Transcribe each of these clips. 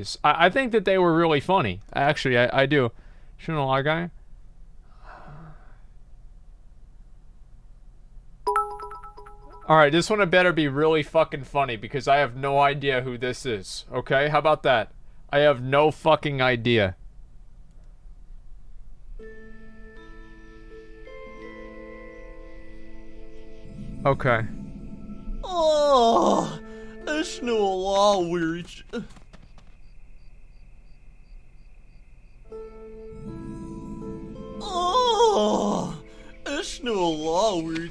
guys. I think that they were really funny. Actually, I do. ISHNU-ALAH guy. Alright, this one had better be really fucking funny because I have no idea who this is. Okay, how about that? I have no fucking idea. Okay. Oh, ISHNU-ALAH, weary. Oh, ISHNU-ALAH, weary.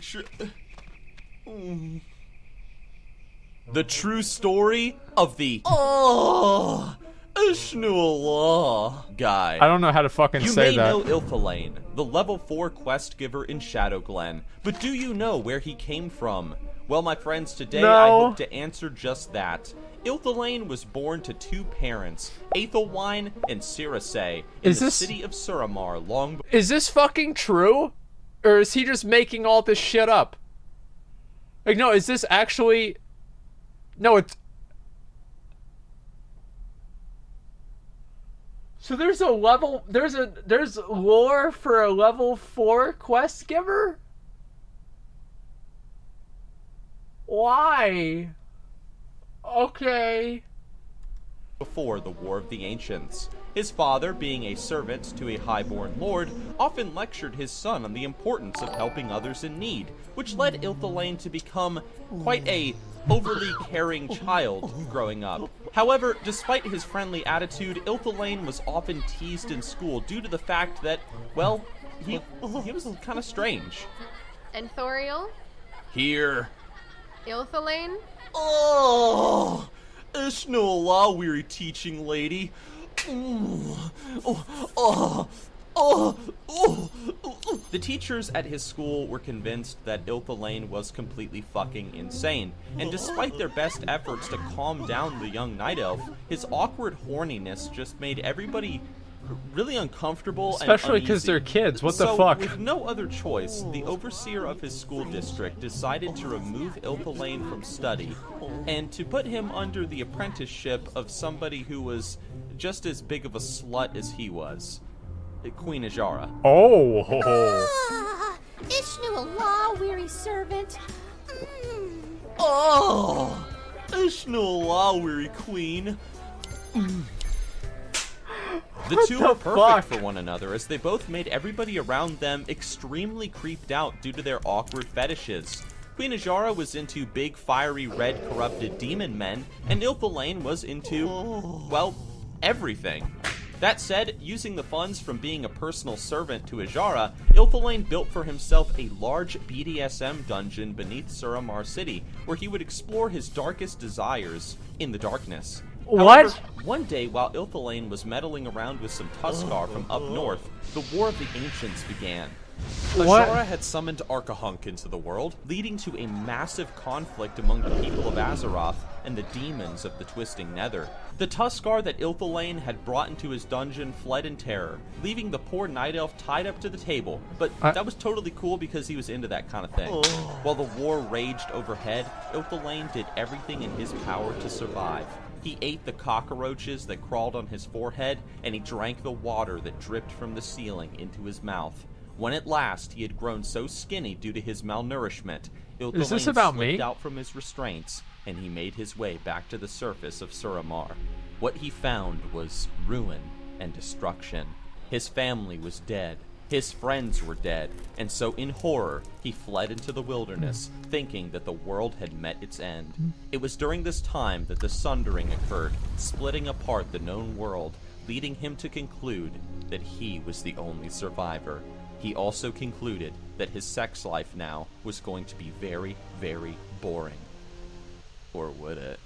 The true story of the ISHNU-ALAH guy. I don't know how to fucking say that. You may know Ilthalane, the level 4 quest giver in Shadowglen, but do you know where he came from? Well, my friends, today I hope to answer just that. Ilthalane was born to two parents, Aethelwine and Circe, in the city of Suramar long before. Is this fucking true? Or is he just making all this shit up? Like, no, is this actually... No, it's... So there's a level... There's lore for a level 4 quest giver? Why? Okay. Before the War of the Ancients. His father, being a servant to a highborn lord, often lectured his son on the importance of helping others in need, which led Ilthalane to become quite a overly caring child growing up. However, despite his friendly attitude, Ilthalane was often teased in school due to the fact that, well, he was kind of strange. And Thoriel? Here. Ilthalane? Oh, ISHNU-ALAH, weary teaching lady. The teachers at his school were convinced that Ilthalane was completely fucking insane, and despite their best efforts to calm down the young night elf, his awkward horniness just made everybody really uncomfortable, especially because they're kids. What the fuck? With no other choice, the overseer of his school district decided to remove Ilthalane from study and to put him under the apprenticeship of somebody who was just as big of a slut as he was, Queen Azshara. Oh. ISHNU-ALAH, weary servant. Oh, ISHNU-ALAH, weary queen. The two were perfect for one another, as they both made everybody around them extremely creeped out due to their awkward fetishes. Queen Azshara was into big, fiery, red, corrupted demon men, and Ilthalane was into, well, everything. That said, using the funds from being a personal servant to Azshara, Ilthalane built for himself a large BDSM dungeon beneath Suramar City, where he would explore his darkest desires in the darkness. What? However, one day, while Ilthalane was meddling around with some Tuskar from up north, the War of the Ancients began. Azshara had summoned Arkahunk into the world, leading to a massive conflict among the people of Azeroth and the demons of the Twisting Nether. The Tuskar that Ilthalane had brought into his dungeon fled in terror, leaving the poor night elf tied up to the table, but that was totally cool because he was into that kind of thing. While the war raged overhead, Ilthalane did everything in his power to survive. He ate the cockroaches that crawled on his forehead, and he drank the water that dripped from the ceiling into his mouth. When at last he had grown so skinny due to his malnourishment, Ilthalane slipped out from his restraints, and he made his way back to the surface of Suramar. What he found was ruin and destruction. His family was dead. His friends were dead, and so in horror, he fled into the wilderness, thinking that the world had met its end. It was during this time that the Sundering occurred, splitting apart the known world, leading him to conclude that he was the only survivor. He also concluded that his sex life now was going to be very, very boring. Or would it?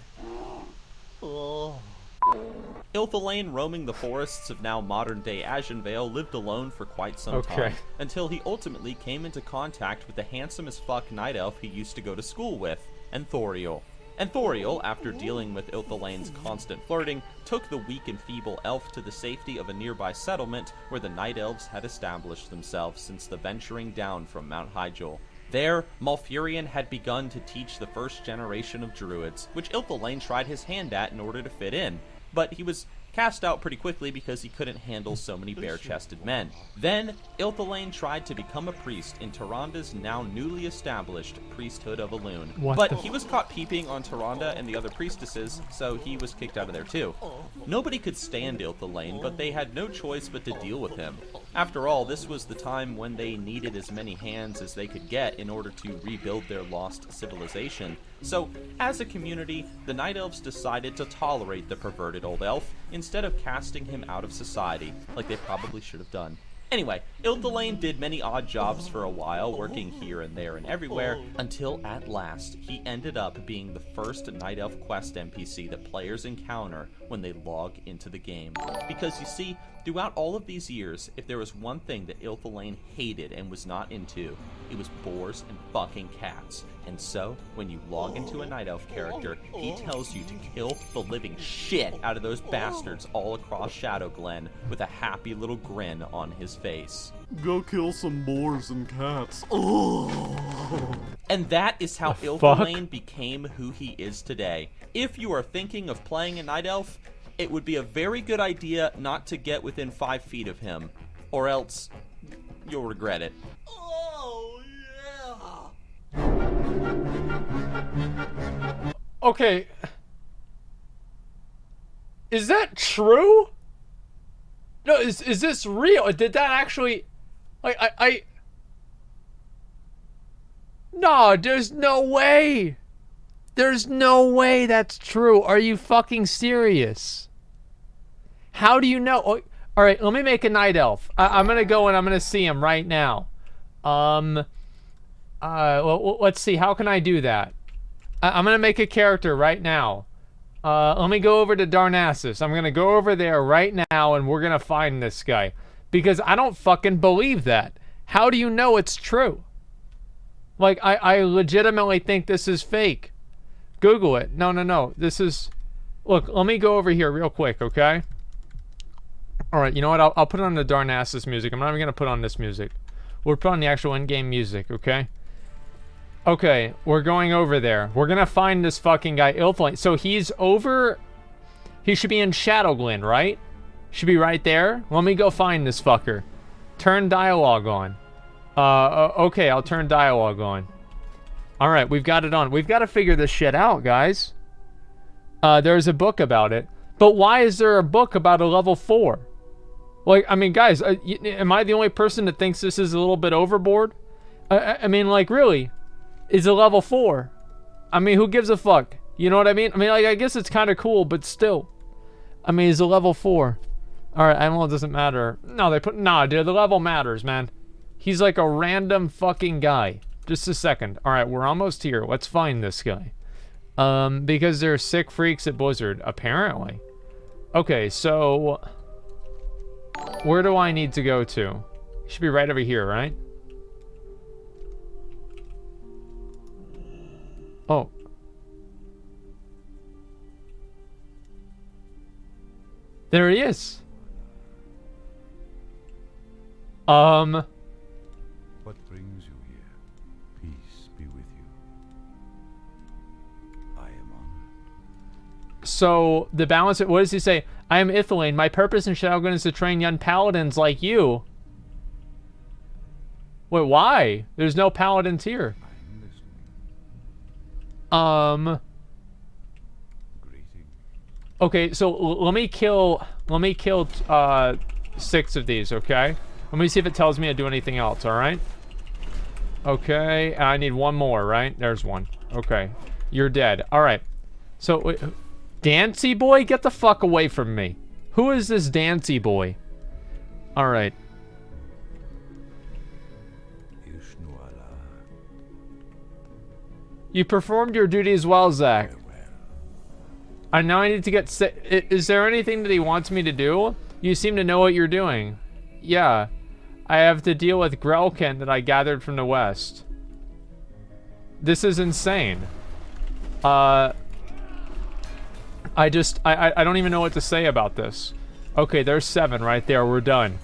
Ilthalane, roaming the forests of now modern-day Ashenvale, lived alone for quite some time, until he ultimately came into contact with the handsome-as-fuck night elf he used to go to school with, and Thoriel. And Thoriel, after dealing with Ilthalane's constant flirting, took the weak and feeble elf to the safety of a nearby settlement where the night elves had established themselves since the venturing down from Mount Hyjal. There, Malfurion had begun to teach the first generation of druids, which Ilthalane tried his hand at in order to fit in. but he was cast out pretty quickly because he couldn't handle so many bare-chested men. Then, Ilthalane tried to become a priest in Tyranda's now newly established priesthood of Elune. But he was caught peeping on Tyranda and the other priestesses, so he was kicked out of there too. Nobody could stand Ilthalane, but they had no choice but to deal with him. After all, this was the time when they needed as many hands as they could get in order to rebuild their lost civilization. So, as a community, the Night Elves decided to tolerate the perverted old elf instead of casting him out of society, like they probably should have done. Anyway, Ilthalane did many odd jobs for a while, working here and there and everywhere, until at last he ended up being the first Night Elf quest NPC that players encounter when they log into the game. Because you see, throughout all of these years, if there was one thing that Ilthalane hated and was not into, it was boars and fucking cats. And so, when you log into a Night Elf character, he tells you to kill the living shit out of those bastards all across Shadow Glen with a happy little grin on his face. Go kill some boars and cats. And that is how Ilthalane became who he is today. If you are thinking of playing a Night Elf, it would be a very good idea not to get within 5 feet of him, or else you'll regret it. Okay. Is that true? No, is this real? Did that actually... Like, I... No, there's no way. There's no way that's true. Are you fucking serious? How do you know? Oh, all right, let me make a Night Elf. I'm going to go and I'm going to see him right now. Well, let's see. How can I do that? I'm going to make a character right now. Let me go over to Darnassus. I'm going to go over there right now and we're going to find this guy. Because I don't fucking believe that. How do you know it's true? Like, I legitimately think this is fake. Google it. No. This is... Look, let me go over here real quick, okay? Alright, you know what? I'll put on the Darnassus music. I'm not even going to put on this music. We'll put on the actual in-game music, okay? Okay, we're going over there. We're going to find this fucking guy, Ilthalane. So he's over... He should be in Shadow Glen, right? Should be right there. Let me go find this fucker. Turn dialogue on. Okay, I'll turn dialogue on. Alright, we've got it on. We've got to figure this shit out, guys. There's a book about it. But why is there a book about a level 4? Like, I mean, guys, am I the only person that thinks this is a little bit overboard? I mean, like, really? Is a level 4? I mean, who gives a fuck? You know what I mean? I mean, like, I guess it's kind of cool, but still. I mean, he's a level 4. Alright, I don't know, it doesn't matter. No, they put... Nah, dude, the level matters, man. He's like a random fucking guy. Just a second. Alright, we're almost here. Let's find this guy. Because they're sick freaks at Blizzard, apparently. Okay, so... Where do I need to go to? He should be right over here, right? Oh. There he is. What brings you here? Peace be with you. I am honored. So, the balance... What does he say? I am Ilthalane. My purpose in Shadowgun is to train young paladins like you. Wait, why? There's no paladins here. I'm listening. Greeting. Okay, so let me kill 6 of these, okay? Let me see if it tells me to do anything else, alright? Okay, I need one more, right? There's one. Okay. You're dead. Alright. So, wait, Dancy boy? Get the fuck away from me. Who is this Dancy boy? Alright. ISHNU-ALAH. You performed your duties well, Zach. Farewell. Now I need to get is there anything that he wants me to do? You seem to know what you're doing. Yeah. I have to deal with Grelkin that I gathered from the west. This is insane. I don't even know what to say about this. Okay, there's 7 right there. We're done.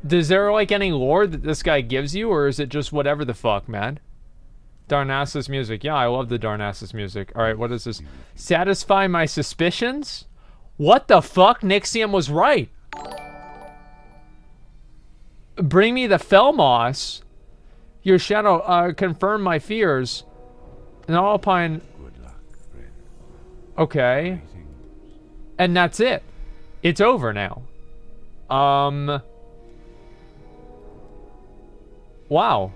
Is there like any lore that this guy gives you, or is it just whatever the fuck, man? Darnassus music. Yeah, I love the Darnassus music. All right, what is this? Satisfy my suspicions? What the fuck? Nixxiom was right. Bring me the Felmoss. Your shadow, confirm my fears. And Alpine. Good luck, friend. Okay. And that's it. It's over now. Wow.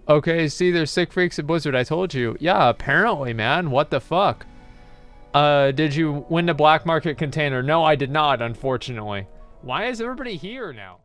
Okay, see, there's sick freaks at Blizzard. I told you. Yeah, apparently, man. What the fuck? Did you win the black market container? No, I did not, unfortunately. Why is everybody here now?